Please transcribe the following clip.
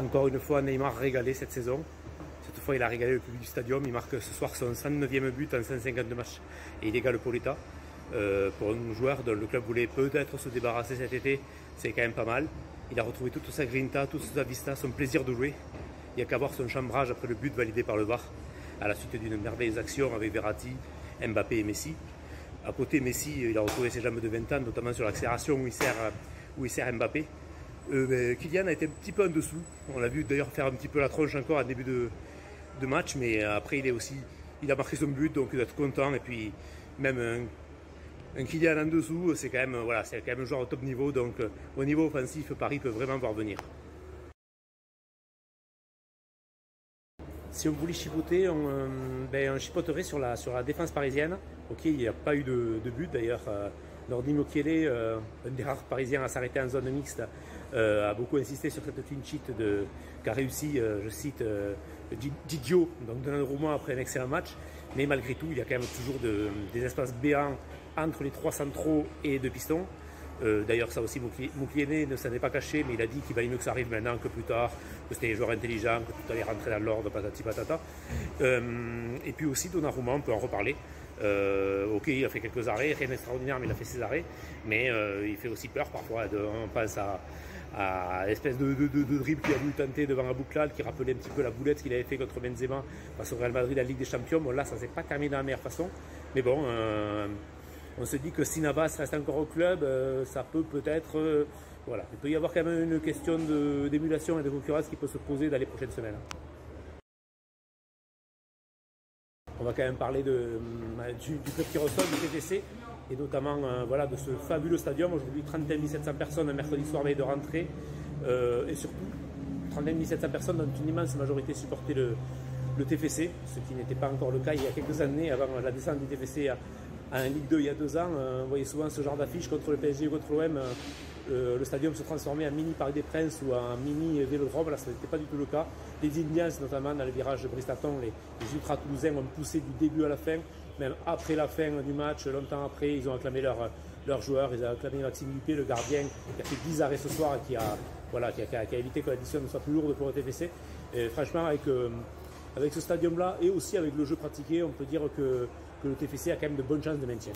Encore une fois, Neymar régalé cette saison. Cette fois, il a régalé le public du stadium. Il marque ce soir son 109e but en 152 matchs et il égale Pauletta. Pour un joueur dont le club voulait peut-être se débarrasser cet été, c'est quand même pas mal. Il a retrouvé toute sa grinta, toute sa vista, son plaisir de jouer. Il n'y a qu'à voir son chambrage après le but validé par le VAR, à la suite d'une merveilleuse action avec Verratti, Mbappé et Messi. À côté, Messi, il a retrouvé ses jambes de 20 ans, notamment sur l'accélération où il sert Mbappé. Kylian a été un petit peu en dessous. On l'a vu d'ailleurs faire un petit peu la tronche encore à début de match, mais après il a marqué son but, donc il doit être content. Et puis même un Kylian en dessous, c'est quand même un joueur au top niveau, donc au niveau offensif, Paris peut vraiment voir venir. Si on voulait chipoter, on chipoterait sur la défense parisienne. Ok, il n'y a pas eu de but d'ailleurs. Nordi Mukiele, un des rares Parisiens à s'arrêter en zone mixte, a beaucoup insisté sur cette clean sheet qu'a réussi, je cite, Didio, donc Donnarumma après un excellent match. Mais malgré tout, il y a quand même toujours des espaces béants entre les trois centraux et deux pistons. D'ailleurs, ça aussi, Mukiele ne s'en est pas caché, mais il a dit qu'il valait mieux que ça arrive maintenant que plus tard, que c'était des joueurs intelligents, que tout allait rentrer dans l'ordre, patati patata. Et puis aussi, Donnarumma, on peut en reparler. Ok, il a fait quelques arrêts, rien d'extraordinaire, mais il a fait ses arrêts. Mais il fait aussi peur parfois. On pense à l'espèce de dribble qu'il a voulu tenter devant Abouklal, qui rappelait un petit peu la boulette qu'il avait fait contre Benzema face au Real Madrid à la Ligue des Champions. Bon, là, ça ne s'est pas terminé de la meilleure façon. Mais bon, on se dit que si Navas reste encore au club, ça peut peut-être... voilà, il peut y avoir quand même une question d'émulation et de concurrence qui peut se poser dans les prochaines semaines. On va quand même parler du club qui ressort, du TFC, et notamment de ce fabuleux stadium. Aujourd'hui, 31 700 personnes un mercredi soir veille de rentrée, et surtout 31 700 personnes dont une immense majorité supportait le TFC, ce qui n'était pas encore le cas il y a quelques années, avant la descente du TFC en Ligue 2 il y a 2 ans. On voyait souvent ce genre d'affiche contre le PSG ou contre l'OM. Le stadium se transformait en mini Paris des Princes ou en mini Vélodrome. Là, ça n'était pas du tout le cas. Les Indiens, notamment dans le virage de Bristaton, les ultras toulousains ont poussé du début à la fin. Même après la fin du match, longtemps après, ils ont acclamé leurs joueurs. Ils ont acclamé Maxime Dupé, le gardien, qui a fait 10 arrêts ce soir et qui a évité que l'addition ne soit plus lourde pour le TFC. Et franchement, avec ce stadium-là et aussi avec le jeu pratiqué, on peut dire que le TFC a quand même de bonnes chances de maintien.